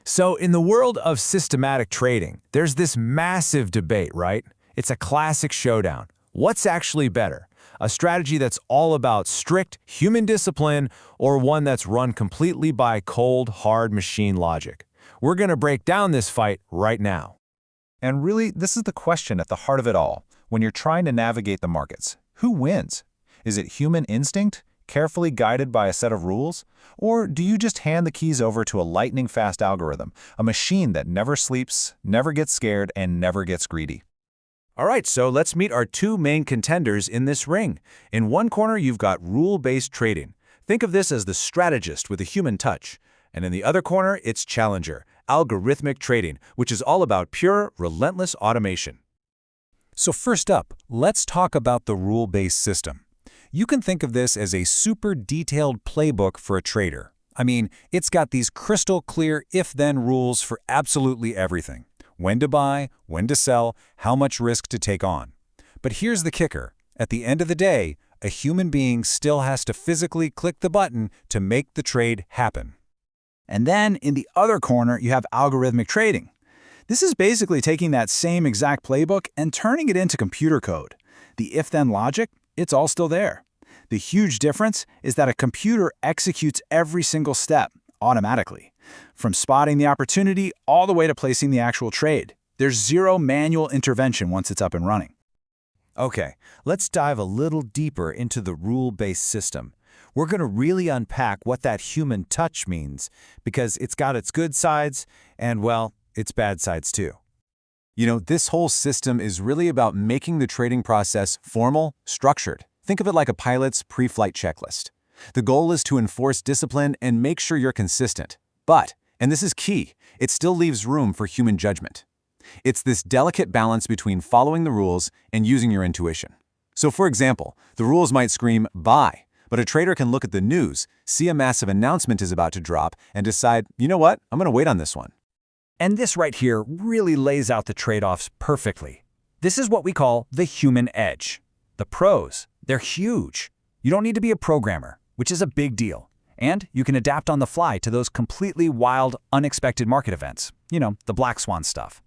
So in the world of systematic trading, there's this massive debate, right? It's a classic showdown. What's actually better? A strategy that's all about strict human discipline or one that's run completely by cold, hard machine logic? We're going to break down this fight right now. And really, this is the question at the heart of it all. When you're trying to navigate the markets, who wins? Is it human instinct, carefully guided by a set of rules? Or do you just hand the keys over to a lightning-fast algorithm, a machine that never sleeps, never gets scared, and never gets greedy? All right, so let's meet our two main contenders in this ring. In one corner, you've got rule-based trading. Think of this as the strategist with a human touch. And in the other corner, it's challenger, algorithmic trading, which is all about pure, relentless automation. So first up, let's talk about the rule-based system. You can think of this as a super detailed playbook for a trader. I mean, it's got these crystal clear if-then rules for absolutely everything. When to buy, when to sell, how much risk to take on. But here's the kicker. At the end of the day, a human being still has to physically click the button to make the trade happen. And then in the other corner, you have algorithmic trading. This is basically taking that same exact playbook and turning it into computer code. The if-then logic, it's all still there. The huge difference is that a computer executes every single step automatically, from spotting the opportunity all the way to placing the actual trade. There's zero manual intervention once it's up and running. Okay, let's dive a little deeper into the rule-based system. We're going to really unpack what that human touch means, because it's got its good sides and, well, its bad sides too. You know, this whole system is really about making the trading process formal, structured. Think of it like a pilot's pre-flight checklist. The goal is to enforce discipline and make sure you're consistent. But, and this is key, it still leaves room for human judgment. It's this delicate balance between following the rules and using your intuition. So for example, the rules might scream, buy, but a trader can look at the news, see a massive announcement is about to drop, and decide, you know what, I'm going to wait on this one. And this right here really lays out the trade-offs perfectly. This is what we call the human edge. The pros, they're huge. You don't need to be a programmer, which is a big deal. And you can adapt on the fly to those completely wild, unexpected market events. You know, the black swan stuff.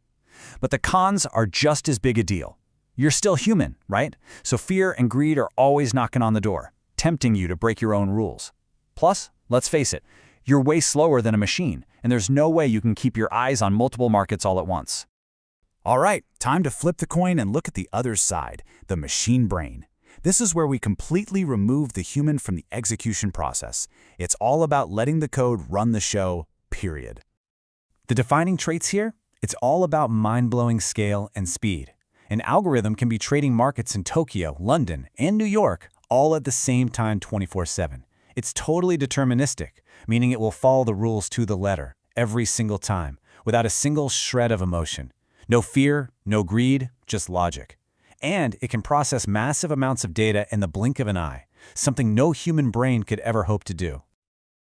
But the cons are just as big a deal. You're still human, right? So fear and greed are always knocking on the door, tempting you to break your own rules. Plus, let's face it, you're way slower than a machine, and there's no way you can keep your eyes on multiple markets all at once. All right, time to flip the coin and look at the other side, the machine brain. This is where we completely remove the human from the execution process. It's all about letting the code run the show, period. The defining traits here? It's all about mind-blowing scale and speed. An algorithm can be trading markets in Tokyo, London, and New York all at the same time 24/7. It's totally deterministic, meaning it will follow the rules to the letter every single time, without a single shred of emotion. No fear, no greed, just logic. And it can process massive amounts of data in the blink of an eye, something no human brain could ever hope to do.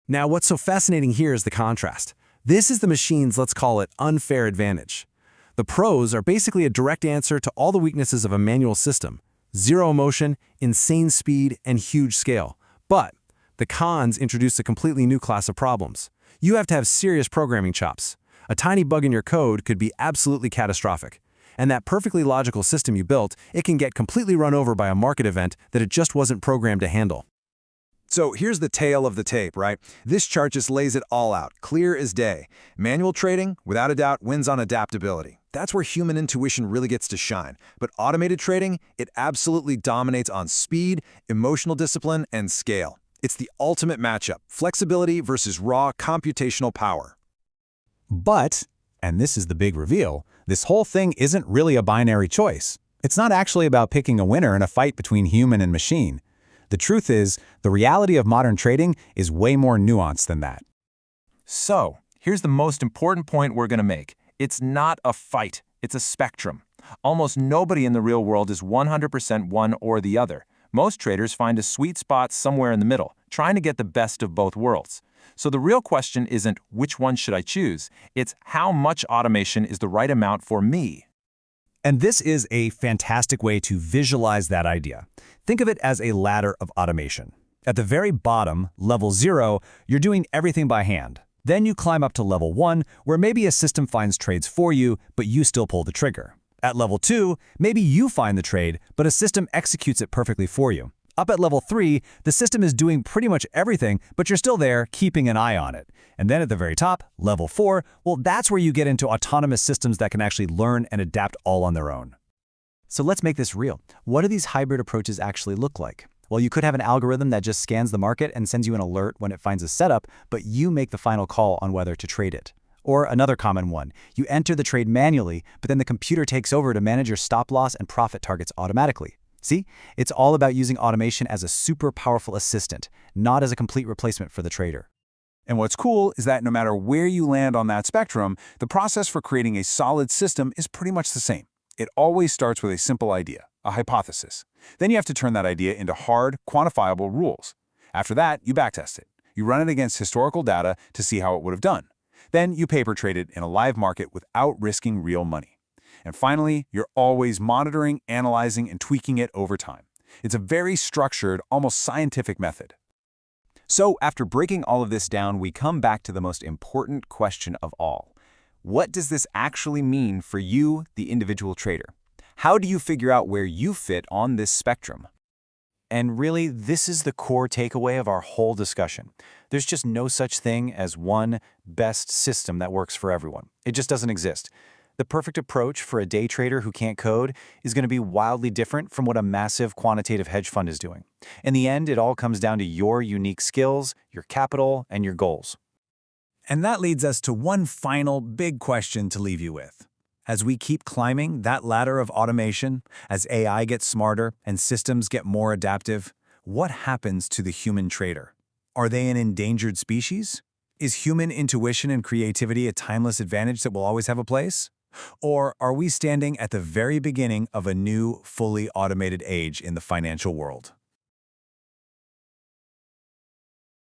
Now, what's so fascinating here is the contrast. This is the machine's, let's call it, unfair advantage. The pros are basically a direct answer to all the weaknesses of a manual system: zero emotion, insane speed, and huge scale. But the cons introduce a completely new class of problems. You have to have serious programming chops. A tiny bug in your code could be absolutely catastrophic. And that perfectly logical system you built, it can get completely run over by a market event that it just wasn't programmed to handle. So here's the tale of the tape, right? This chart just lays it all out, clear as day. Manual trading, without a doubt, wins on adaptability. That's where human intuition really gets to shine. But automated trading, it absolutely dominates on speed, emotional discipline, and scale. It's the ultimate matchup, flexibility versus raw computational power. But, and this is the big reveal, this whole thing isn't really a binary choice. It's not actually about picking a winner in a fight between human and machine. The truth is, the reality of modern trading is way more nuanced than that. So, here's the most important point we're going to make. It's not a fight, it's a spectrum. Almost nobody in the real world is 100% one or the other. Most traders find a sweet spot somewhere in the middle, trying to get the best of both worlds. So the real question isn't which one should I choose, it's how much automation is the right amount for me. And this is a fantastic way to visualize that idea. Think of it as a ladder of automation. At the very bottom, level 0, you're doing everything by hand. Then you climb up to level 1, where maybe a system finds trades for you, but you still pull the trigger. At level 2, maybe you find the trade, but a system executes it perfectly for you. Up at level 3, the system is doing pretty much everything, but you're still there, keeping an eye on it. And then at the very top, level 4, well, that's where you get into autonomous systems that can actually learn and adapt all on their own. So let's make this real. What do these hybrid approaches actually look like? Well, you could have an algorithm that just scans the market and sends you an alert when it finds a setup, but you make the final call on whether to trade it. Or another common one, you enter the trade manually, but then the computer takes over to manage your stop loss and profit targets automatically. See, it's all about using automation as a super powerful assistant, not as a complete replacement for the trader. And what's cool is that no matter where you land on that spectrum, the process for creating a solid system is pretty much the same. It always starts with a simple idea, a hypothesis. Then you have to turn that idea into hard, quantifiable rules. After that, you backtest it. You run it against historical data to see how it would have done. Then you paper trade it in a live market without risking real money. And finally, you're always monitoring, analyzing, and tweaking it over time. It's a very structured, almost scientific method. So after breaking all of this down, we come back to the most important question of all. What does this actually mean for you, the individual trader? How do you figure out where you fit on this spectrum? And really, this is the core takeaway of our whole discussion. There's just no such thing as one best system that works for everyone. It just doesn't exist. The perfect approach for a day trader who can't code is going to be wildly different from what a massive quantitative hedge fund is doing. In the end, it all comes down to your unique skills, your capital, and your goals. And that leads us to one final big question to leave you with. As we keep climbing that ladder of automation, as AI gets smarter and systems get more adaptive, what happens to the human trader? Are they an endangered species? Is human intuition and creativity a timeless advantage that will always have a place? Or are we standing at the very beginning of a new, fully automated age in the financial world?